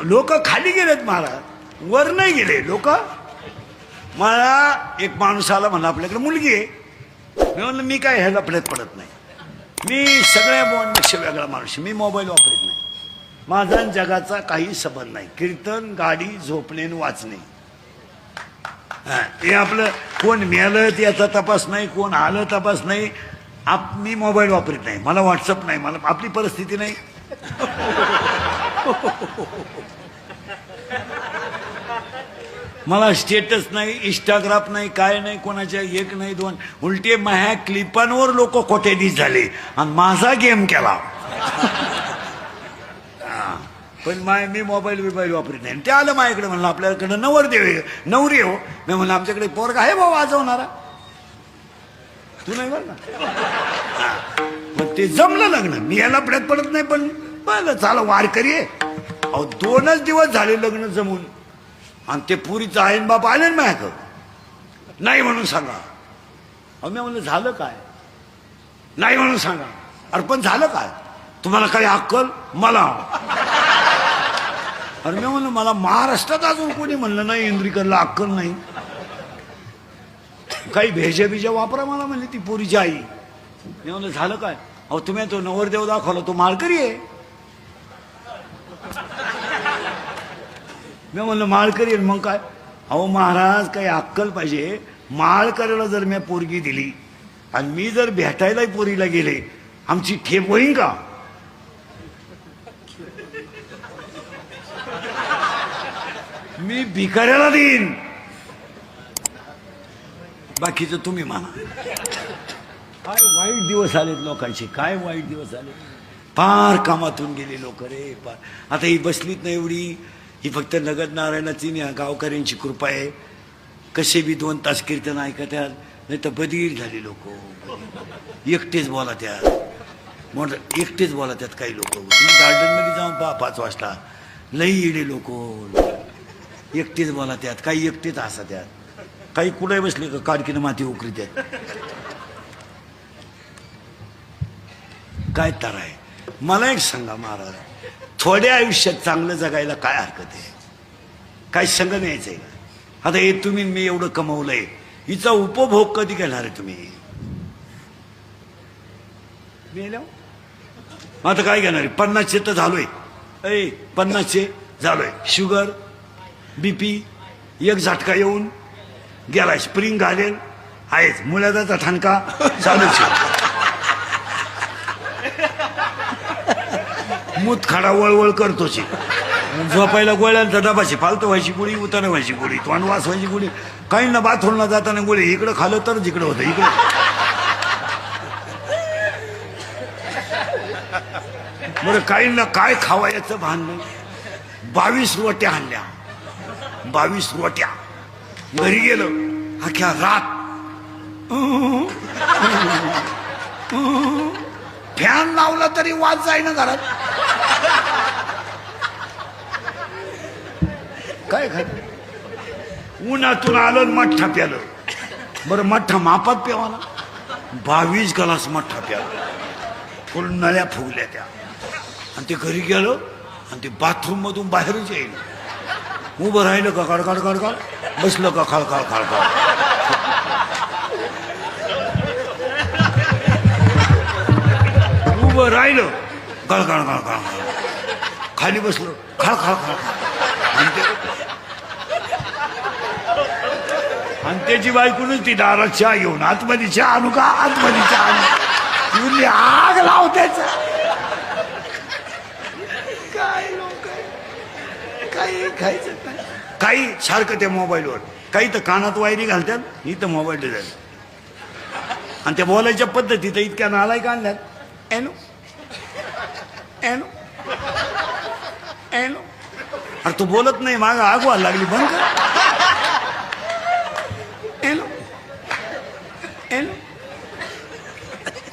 लोक खाली गेलेत महाराज, वर नाही गेले लोक. मला एक माणूस आला म्हणला आपल्याकडे मुलगी आहे. मी म्हणलं मी काय ह्याला पडत नाही, मी सगळ्या मोबाईलपेक्षा वेगळा माणूस, मी मोबाईल वापरत नाही. माझा आणि जगाचा काही संबंध नाही. कीर्तन, गाडी, झोपणे, वाचणे हे आपलं. कोण मेलं त्याचा तपास नाही, कोण आलं तपास नाही. मी मोबाईल वापरत नाही, मला व्हॉट्सअप नाही, मला आपली परिस्थिती नाही. मला स्टेटस नाही, इंस्टाग्राम नाही, काय नाही, कोणाच्या एक नाही दोन. उलटे माझ्या क्लिपांवर लोक कोट्याधीश झाले आणि माझा गेम केला. पण मी मोबाईल वापरत नाही. ते आलं माझ्याकडे, म्हणलं आपल्याकडे नवरी हो. मी म्हणलं आमच्याकडे पोरगा आहे बाबा वाजवणारा, तू नाही बरं ना. मग ते जमलं लग्न. मी याला पडत नाही, पण बरं चाल वारकरी आहे. अहो 2च दिवस झाले लग्न जमून, आणि ते पुरीचं आईन बाप आले ना माझ्याकडं, नाही म्हणून सांगा. अहो मी म्हणलं झालं काय, नाही म्हणून सांगा. अरे पण झालं काय, तुम्हाला काही अक्कल मला. अरे मी म्हणलं मला महाराष्ट्रात अजून कोणी म्हणलं नाही इंद्रिकरला अक्कल नाही. काही भेजा वापरा मला म्हणली ती पोरीची आई. मी म्हणलं झालं काय. अहो तुम्ही तो नवरदेव दाखवला, तो माळकरी आहे. मी म्हणलं माळकरी आहे, मग काय. अहो महाराज काही अक्कल पाहिजे. माळकरीला जर मी पोरगी दिली आणि मी जर भेटायला पोरीला गेले, आमची ठेप होईन का. मी भिकाऱ्याला देईन, बाकीचं तुम्ही म्हणा. काय वाईट दिवस आलेत लोकांचे, काय वाईट दिवस आले. फार कामातून गेले लोक रे फार. आता ही बसलीत ना एवढी, ही फक्त नगद नारायणाची गावकऱ्यांची कृपा आहे. कसे बी 2 तास कीर्तन ऐकत आहेत, नाही तर बधीर झाले लोक. एकटेच बोला त्यात, एकटेच बोला त्यात. काही लोक गार्डनमध्ये जाऊन 5 वाजता लई येडे लोक एकटेच बोला त्यात. काही एकटेच हसा त्यात, काही कुठे बसले का काडकीनं माती उकरी त्यात. काय तर आहे. मला एक सांगा महाराज, थोड्या आयुष्यात चांगलं जगायला काय हरकत आहे. काय संग न्यायचंय का. आता हे तुम्ही मी एवढं कमवलंय, हिचा उपभोग कधी घेणार आहे तुम्ही. आता काय घेणार आहे. 50चे तर झालोय, 50चे झालोय. शुगर बीपी एक झटका येऊन गेलाय. स्प्रिंग घालेल आहेच, मुळ्याचा ठणका चालूच. मूत खाडा वळवळ करतोची. झोपायला गोळ्यांचा डबाची, फालतू व्हायची गोळी, उतारा व्हायची गोळी, तोंड वास व्हायची गोळी. काही ना बाथरूमला जाताना गोळी इकडं खाल्लं तर जिकडं होतं इकडं. बरं काही ना काय खावायचं भान नाही. 22 रोट्या आणल्या, 22 रोट्या. घरी गेलो, अख्ख्या रात फॅन लावला तरी वाज जाईना घरात. काय खात. उन्हातून आलं मठ्ठा प्यालं. बरं मठ्ठा मापात प्यावाला. 22 ग्लास मठ्ठा प्याला. फुल नळ्या फुगल्या त्या. आणि ते घरी गेलो आणि ते बाथरूम मधून बाहेरच येईल. उभं राहिलं का खडखड खडखड, बसलं का खळखळ खळखळ. उभं राहिलं गळगळ गळगळ, खाली बसलो खळखळ खळखळ. आणि त्याची बायकोनच ती दारात चहा घेऊन, आतमध्ये चहा आणू का, आतमध्ये चहा आणू, आग लाव त्याच. काय लोक काही खायचं काय. काही सारखं त्या मोबाईलवर, काही तर कानात वायरी घालतात, इथं मोबाईल डिझाईन. आणि त्या बोलायच्या पद्धती तर इतक्या नालायक आणल्यात. एनो एनो एनो. अरे तू बोलत नाही, माग आग व्हायला लागली, बंद कर. एनो एनो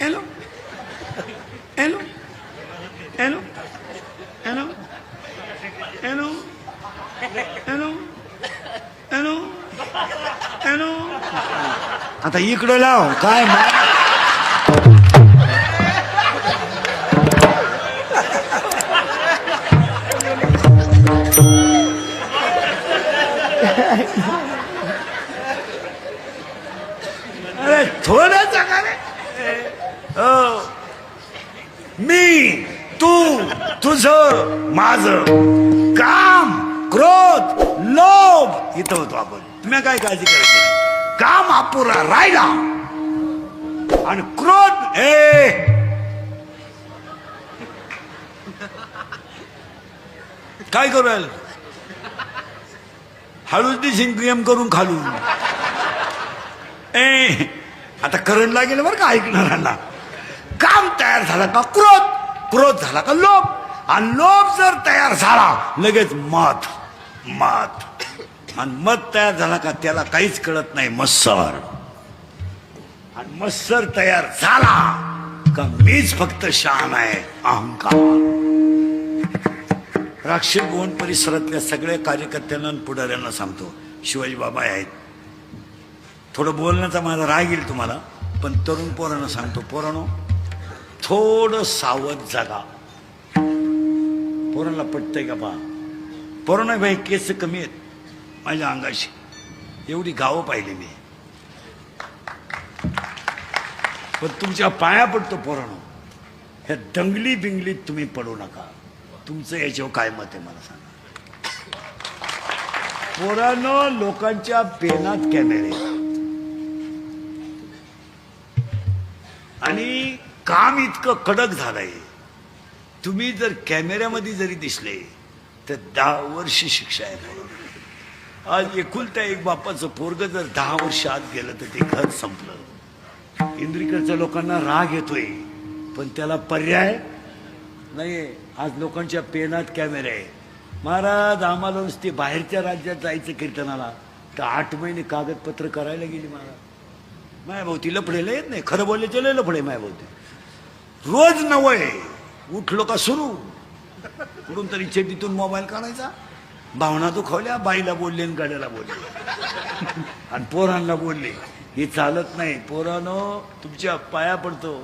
एनो एनो एनो एनो एनो एनो एनो एनो. आता इकडं लाव काय. तुझं माझं काम क्रोध लोभ इथं होतो आपण. तुम्ही काय काळजी करायची नाही. काम अपुरा राहिला आणि क्रोध काय करू राहिलं? हळूच दिसेन प्रेम करून खालून. आता करंट लागेल बरं का ऐकणाऱ्यांना. काम तयार झाला का क्रोध, क्रोध झाला का लोभ, आणि लोभ जर तयार झाला लगेच मत, आणि मत तयार झाला का त्याला काहीच कळत नाही मत्सर, आणि मत्सर तयार झाला का मीच फक्त शहाणा आहे अहंकार. राक्षस भुवन परिसरातल्या सगळ्या कार्यकर्त्यांना पुढाऱ्यांना सांगतो, शिवाजी बाबा आहेत. थोडं बोलण्याचा माझा राग येईल तुम्हाला, पण तरुण पोरांना सांगतो, पोरांनो थोडं सावध जागा. पोरांना पटतंय का पहा. पोरांना भाई केस कमी आहेत माझ्या अंगाशी, एवढी गावं पाहिली मी, पण तुमच्या पाया पडतो पोरांनो, ह्या दंगली बिंगलीत तुम्ही पडू नका. तुमचं याच्यावर काय मत आहे मला सांगा. पोरांनो लोकांच्या पेनात कॅमेरे आणि काम इतकं कडक झालंय, तुम्ही जर कॅमेऱ्यामध्ये जरी दिसले तर 10 वर्ष शिक्षा आहे. आज एकुलता एक बापाचं पोरग जर 10 वर्ष आत गेलं तर ते घर संपलं. इंद्रिकडच्या लोकांना राग येतोय पण त्याला पर्याय नाहीये. आज लोकांच्या पेनात कॅमेरे आहे. महाराज आम्हाला नुसते बाहेरच्या राज्यात जायचं कीर्तनाला तर 8 महिने कागदपत्र करायला गेली महाराज. मायाभोवती लफडेला येत नाही, खरं बोलले चले लफडे मायाभोवती. रोज नवय उठलो का सुरू कुठून तरी चेटीतून मोबाईल काढायचा, भावना दुखावल्या, बाईला बोलले आणि गाड्याला बोलले आणि पोरांना बोलले. हे चालत नाही. पोरांनो तुमच्या पाया पडतो.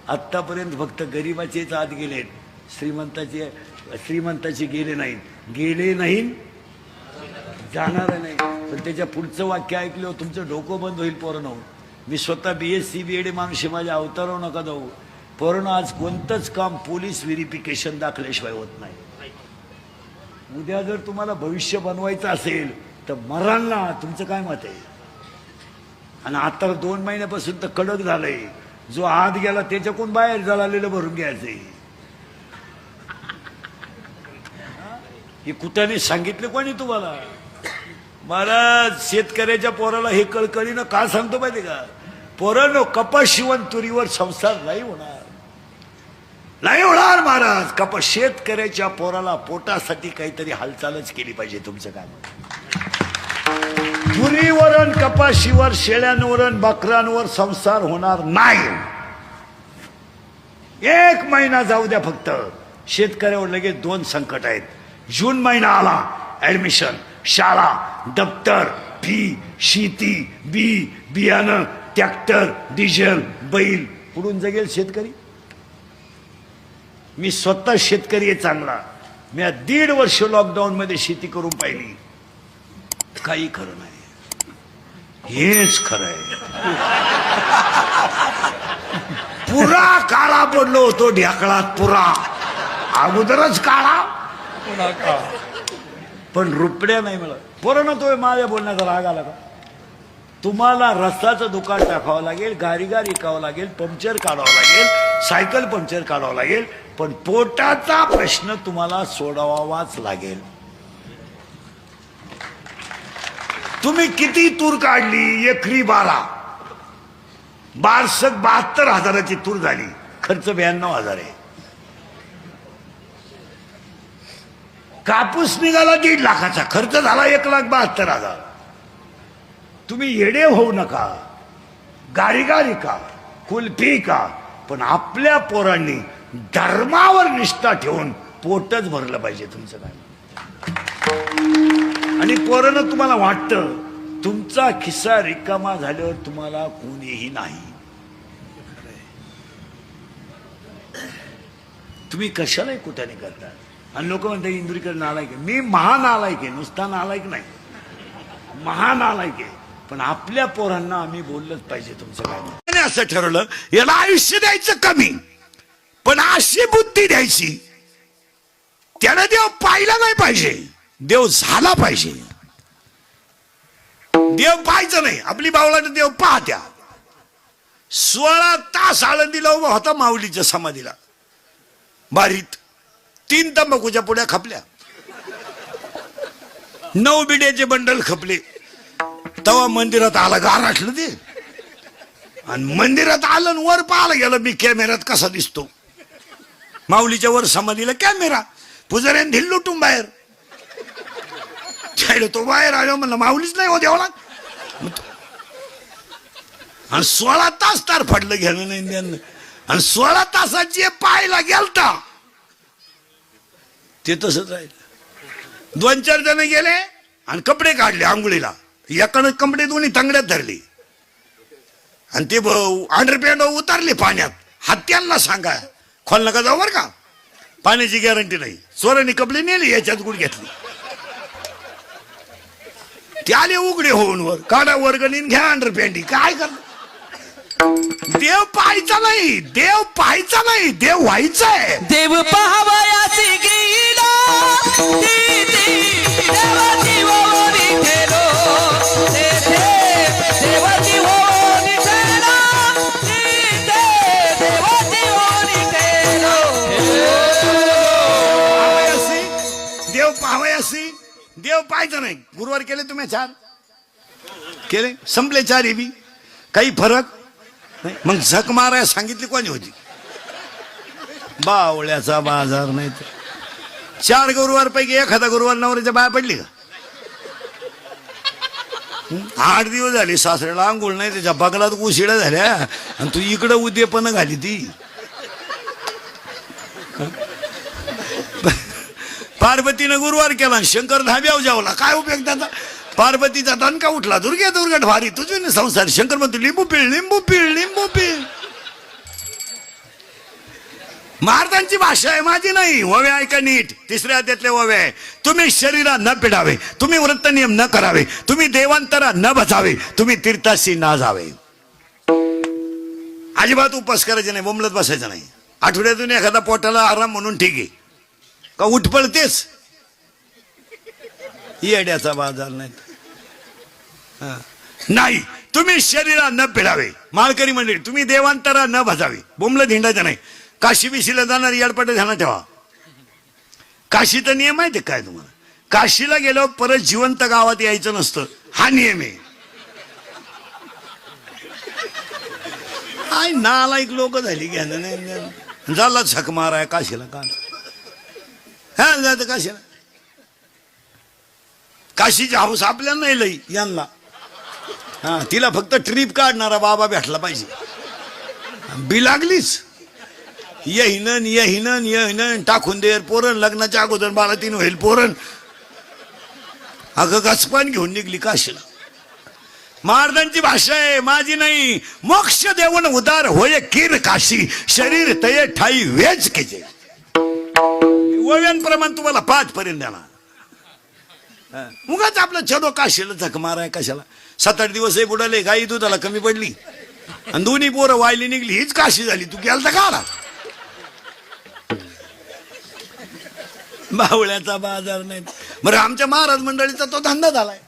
आत्तापर्यंत फक्त गरीबाचेच आत गेलेत, श्रीमंताचे गेले नाहीत जाणार नाही. पण त्याच्या पुढचं वाक्य ऐकलं तुमचं डोकं बंद होईल. पोरांनो मी स्वतः BSc BEd माणूस, माझ्या अवतारावर नका जाऊ. पोरांनो आज कोणतंच काम पोलीस व्हेरिफिकेशन दाखल्याशिवाय होत नाही. उद्या जर तुम्हाला भविष्य बनवायचं असेल तर मराल ना. तुमचं काय मत आहे? आणि आता 2 महिन्यापासून तर कडक झालंय, जो आत गेला त्याच्याकडून बाहेर झालेलं भरून घ्यायचंय. हे कुत्याने सांगितलं कोणी तुम्हाला? महाराज शेतकऱ्याच्या पोराला हे कळकळीनं का सांगतो माहिती का? पोरांनो कपास शिवण तुरीवर संसार नाही होणार महाराज. कपास शेतकऱ्याच्या पोराला पोटासाठी काहीतरी हालचालच केली पाहिजे. तुमचं काय? तुरीवरण कपाशीवर शेळ्यांवर बकऱ्यांवर संसार होणार नाही. 1 महिना जाऊ द्या फक्त. शेतकऱ्यावर लगेच 2 संकट आहेत. जून महिना आला, ऍडमिशन, शाळा, दप्तर, फी, शेती, बियाणं, ट्रॅक्टर, डिझेल, बैल. पुढून जगेल शेतकरी? मी स्वतः शेतकरी आहे चांगला. मी 1.5 वर्ष लॉकडाऊन मध्ये शेती करून पाहिली. काही खरं नाही. हेच खरं आहे. पुरा काळा पडलो होतो ढेकळात, पुरा अगोदरच काळा, पण रुपड्या नाही मिळत. पोरांनो तो माझ्या बोलण्याचा राग आला का? तुम्हाला रस्त्याचं दुकान टाकावं लागेल, गाडी विकावं लागेल, पंक्चर काढावं लागेल, सायकल पंक्चर काढावं लागेल, पण पोटाचा प्रश्न तुम्हाला सोडवावाच लागेल. तुम्ही किती तूर काढली? एकरी 12 72,000ची तूर झाली. खर्च 92,000 आहे. कापूस निघाला 1.5 लाखाचा, खर्च झाला 1,72,000. तुम्ही येडे होऊ नका. गाडी का कुल्फी का, पण आपल्या पोरांनी धर्मावर निष्ठा ठेवून पोटच भरलं पाहिजे. तुमचं काय? आणि पोरांना तुम्हाला वाटतं तुमचा खिस्सा रिकामा झाल्यावर तुम्हाला कोणीही नाही. तुम्ही कशाला कुठे करता? आणि लोक म्हणतात इंदुरीकर नालायक आहे. मी महानालायक आहे, नुसता नालायक नाही, महानालायक आहे. पण आपल्या पोरांना आम्ही बोललंच पाहिजे. तुमचं काय? असं ठरवलं याला आयुष्य द्यायचं कमी, पण अशी बुद्धी द्यायची त्यानं देव पाहिला नाही पाहिजे, देव झाला पाहिजे. देव पाहायचं नाही, आपली बावळानं देव पाहत्या. 16 तास आळंदीला उभा होता माऊलीच्या समाधीला, बारीत 3 तंबाखूच्या पुड्या खपल्या, 9 बिड्याचे बंडल खपले. तेव्हा मंदिरात आला, गारठलं ते, आणि मंदिरात आलं आणि वर पाहायला गेलं मी कॅमेऱ्यात कसा दिसतो. माऊलीच्या वर समाधीला कॅमेरा, पुजाऱ्याने दिल लुटून बाहेर. तो बाहेर आलो, म्हणलं माऊलीच नाही हो देवळा. आणि 16 तास तार फाडलं घेणं नाही त्यांना. आणि 16 तासात जे पाहायला गेलता ते तसंच राहिलं. 2-4 जण गेले आणि कपडे काढले आंघोळीला, एकानं कपडे दोन्ही तंगड्यात धरले आणि ते अंडरपॅन्ट उतारले पाण्यात. हत्यांना सांगा खोल नका जाऊ बरं का, पाण्याची गॅरंटी नाही. चोरांनी कपडे नेले, याच्यात गुड घेतली. ते आले उघडे होऊन वर, काढा वर्गणीन घ्या अंडरपॅन्टी. काय कर, देव पाहायचा नाही, देव पाहायचा नाही, देव व्हायचाय. देव पाहावयासी गेला देवाची ओवी ठेलो, देवाची ओवी ठेलो, देवाची ओवी ठेलो. देव पाहावयासी, देव पाहायचं नाही. गुरुवार केले तुम्ही 4 केले, संपले 4 बी. काही फरक नाही. मग झक मारायला सांगितली कोणी होती? बावळ्याचा बाजार नाही. 4 गुरुवार पैकी एखादा गुरुवार नवऱ्याच्या बाया पडली का? 8 दिवस झाले सासऱ्याला आंघोळ नाही, त्याच्या बगलात उशिड्या झाल्या आणि तू इकडं उद्यपण घाली ती. पार्वतीनं गुरुवार केला, शंकर धाब्यावर जावला. काय उपयोग त्याचा? पार्वतीचा दणका उठला, दुर्गे दुर्गट भारी तुझे संसार. शंकर म्हणतो लिंबू पिळ, लिंबू पिळ, लिंबू पिळ. महाराजांची भाषा आहे, माझी नाही. ओवे ऐका नीट, 3ऱ्या अध्यायातले ओवे आहे. तुम्ही शरीरा न पिडावे, तुम्ही व्रत नियम न करावे, तुम्ही देवांतरा न बसावे, तुम्ही तीर्थाशी ना जावे. अजिबात उपास करायचे नाही, बोंबलत बसायचं नाही. आठवड्यातून एखादा पोटाला आराम म्हणून ठीक आहे का, उठपळतेच. येड्याचा बाजार नाही. नाही, तुम्ही शरीरा न पिडावे. माळकरी मंडळी, तुम्ही देवांतरा न भजावे, बोंबलं धिंडायचं नाही. काशी बिशीला जाणार याडपट ध्यानात ठेवा. काशीचा नियम माहिती काय तुम्हाला? काशीला गेल्यावर परत जिवंत गावात यायचं नसतं, हा नियम आहे. आय नालायक लोक झाली, घ्यानं नाही झाला झक माराय काशीला. का हा जायचं काशीला? काशीची हाऊस आपल्याला नाही लई, यांना. हा, तिला फक्त ट्रिप काढणारा बाबा भेटला पाहिजे. बी लागलीच यहीन टाकून दे पोरण. लग्नाच्या अगोदर 12-3 होईल पोरण. अगं गचपान घेऊन निघली काशीला. महाराजांची भाषा आहे, माझी नाही. मोक्ष देवन उदार होय कीर काशी, शरीर तये ठाई वेच केजे. ओव्यांप्रमाणे तुम्हाला 5 पर्यंत देणार. उगाच आपलं चलो काशीला झक माराय कशाला? 7-8 दिवस हे बुडाले, गाई दुधाला कमी पडली आणि दोन्ही पोरं वायली निघली, हीच काशी झाली. तू गेलता का? बावळ्याचा बाजार नाही. बरं, आमच्या महाराज मंडळीचा तो धंदा झालाय.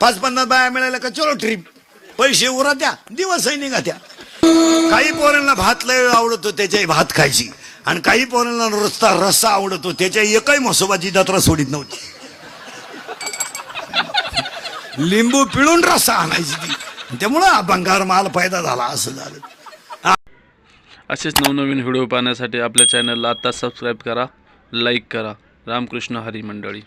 5-50 बाया मिळाल्या का चलो ट्रिप, पैसे उरा द्या, दिवसही निघा त्या. काही पोरांना भात लय आवडतो, त्याच्याही भात खायची. आणि काही पोरांना रस्सा आवडतो, त्याच्या एकही म्हसोबाची जत्रा सोडित नव्हती. लिंबू पिळून रस्सा आणायची ती. त्यामुळं भंगार माल फायदा झाला, असं झालं. असेच नवनवीन व्हिडिओ पाहण्यासाठी आपल्या चॅनलला आता सबस्क्राईब करा, लाईक करा. रामकृष्ण हरी मंडळी.